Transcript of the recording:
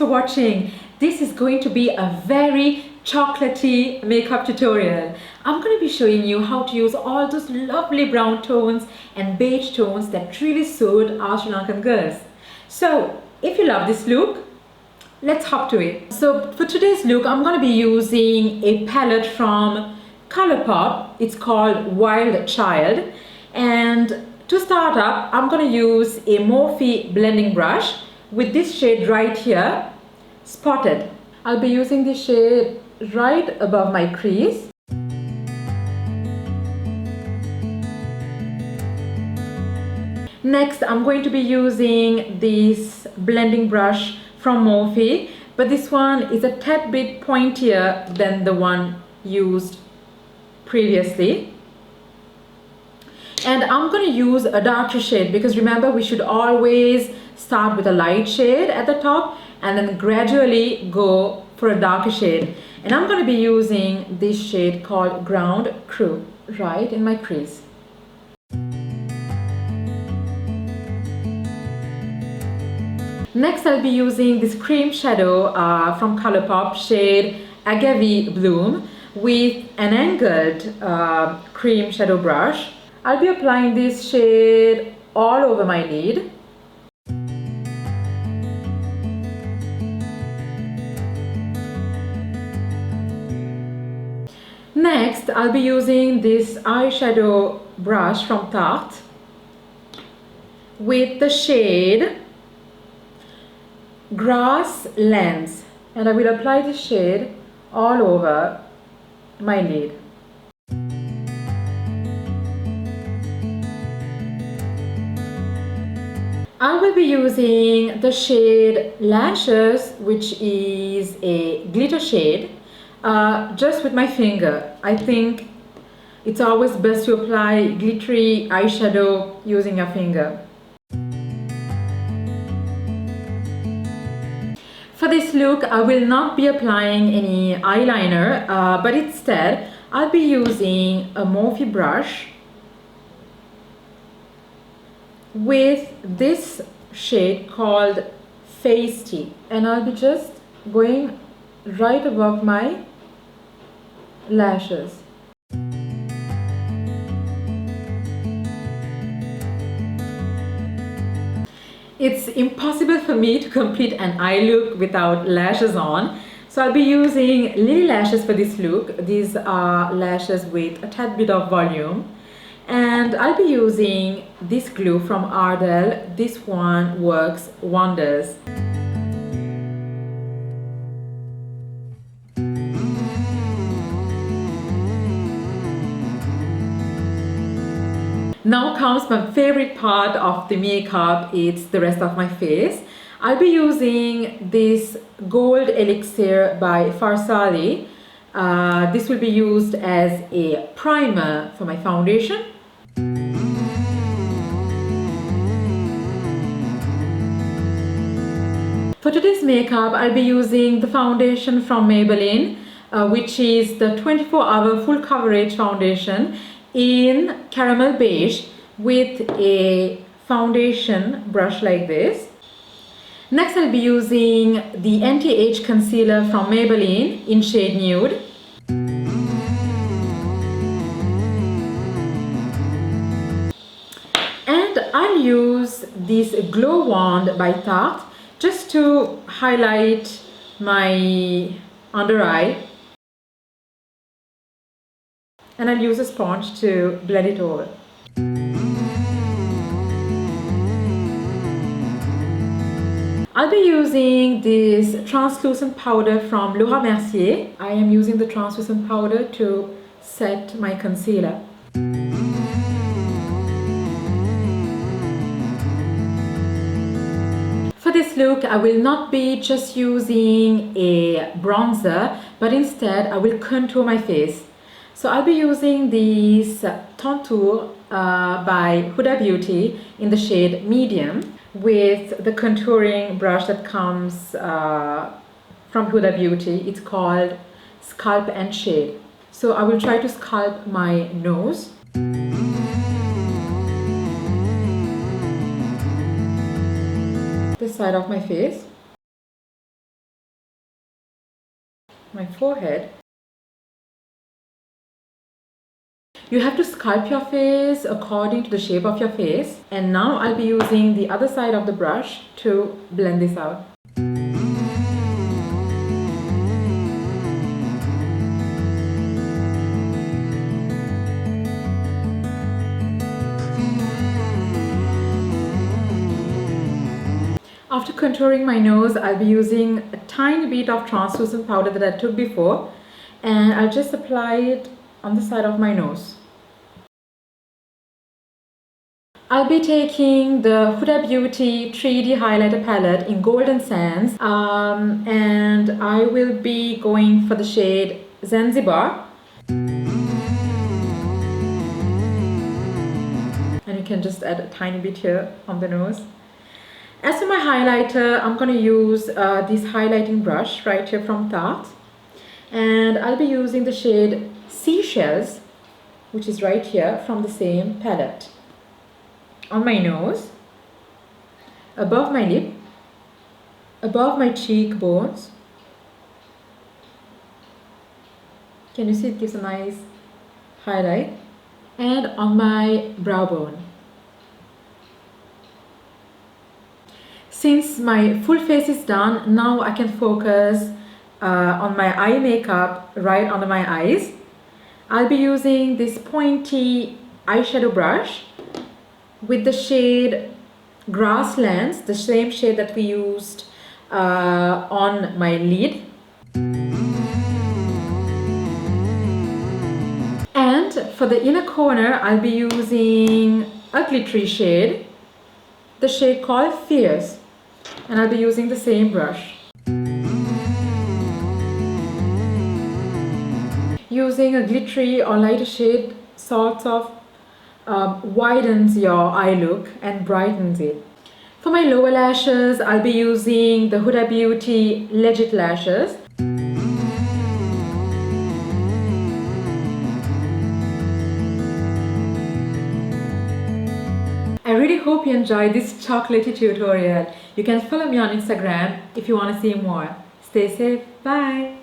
for watching. This is going to be a very chocolatey makeup tutorial. I'm going to be showing you how to use all those lovely brown tones and beige tones that really suit our Sri Lankan girls. So if you love this look, let's hop to it. So for today's look, I'm going to be using a palette from Colourpop. It's called Wild Child. And to start up, I'm going to use a Morphe blending brush with this shade right here, Spotted. I'll be using this shade right above my crease. Next, I'm going to be using this blending brush from Morphe, but this one is a tad bit pointier than the one used previously. And I'm going to use a darker shade because remember, we should always start with a light shade at the top and then gradually go for a darker shade. And I'm going to be using this shade called Ground Crew right in my crease. Next, I'll be using this cream shadow from Colourpop, shade Agave Bloom, with an angled cream shadow brush. I'll be applying this shade all over my lid. Next, I'll be using this eyeshadow brush from Tarte with the shade Grasslands, and I will apply this shade all over my lid. I will be using the shade Lashes, which is a glitter shade, just with my finger. I think it's always best to apply glittery eyeshadow using your finger. For this look, I will not be applying any eyeliner, but instead I'll be using a Morphe brush with this shade called Feisty, and I'll be just going right above my lashes. It's impossible for me to complete an eye look without lashes on, so I'll be using Lily lashes for this look. These are lashes with a tad bit of volume, and I'll be using this glue from Ardell. This one works wonders. Now comes my favorite part of the makeup. It's the rest of my face. I'll be using this Gold Elixir by Farsali. This will be used as a primer for my foundation. For today's makeup, I'll be using the foundation from Maybelline, which is the 24-hour full coverage foundation in caramel beige with a foundation brush like this. Next, I'll be using the anti-age concealer from Maybelline in shade Nude. And I'll use this Glow Wand by Tarte just to highlight my under eye. And I'll use a sponge to blend it over. I'll be using this translucent powder from Laura Mercier. I am using the translucent powder to set my concealer. For this look, I will not be just using a bronzer, but instead I will contour my face. So I'll be using this Tontour by Huda Beauty in the shade Medium with the contouring brush that comes from Huda Beauty. It's called Sculpt and Shade. So I will try to sculpt my nose. This side of my face. my forehead. You have to sculpt your face according to the shape of your face. And now I'll be using the other side of the brush to blend this out. After contouring my nose, I'll be using a tiny bit of translucent powder that I took before, and I'll just apply it on the side of my nose. I'll be taking the Huda Beauty 3D highlighter palette in Golden Sands, and I will be going for the shade Zanzibar. And you can just add a tiny bit here on the nose. As for my highlighter, I'm going to use this highlighting brush right here from Tarte, and I'll be using the shade Seashells, which is right here from the same palette. On my nose, above my lip, above my cheekbones. Can you see it gives a nice highlight? And on my brow bone. Since my full face is done, now I can focus on my eye makeup right under my eyes. I'll be using this pointy eyeshadow brush with the shade Grasslands, the same shade that we used on my lid. And for the inner corner, I'll be using a glittery shade, the shade called Fierce. And I'll be using the same brush. Using a glittery or lighter shade sort of widens your eye look and brightens it. For my lower lashes, I'll be using the Huda Beauty Legit Lashes. I really hope you enjoyed this chocolatey tutorial. You can follow me on Instagram if you want to see more. Stay safe. Bye.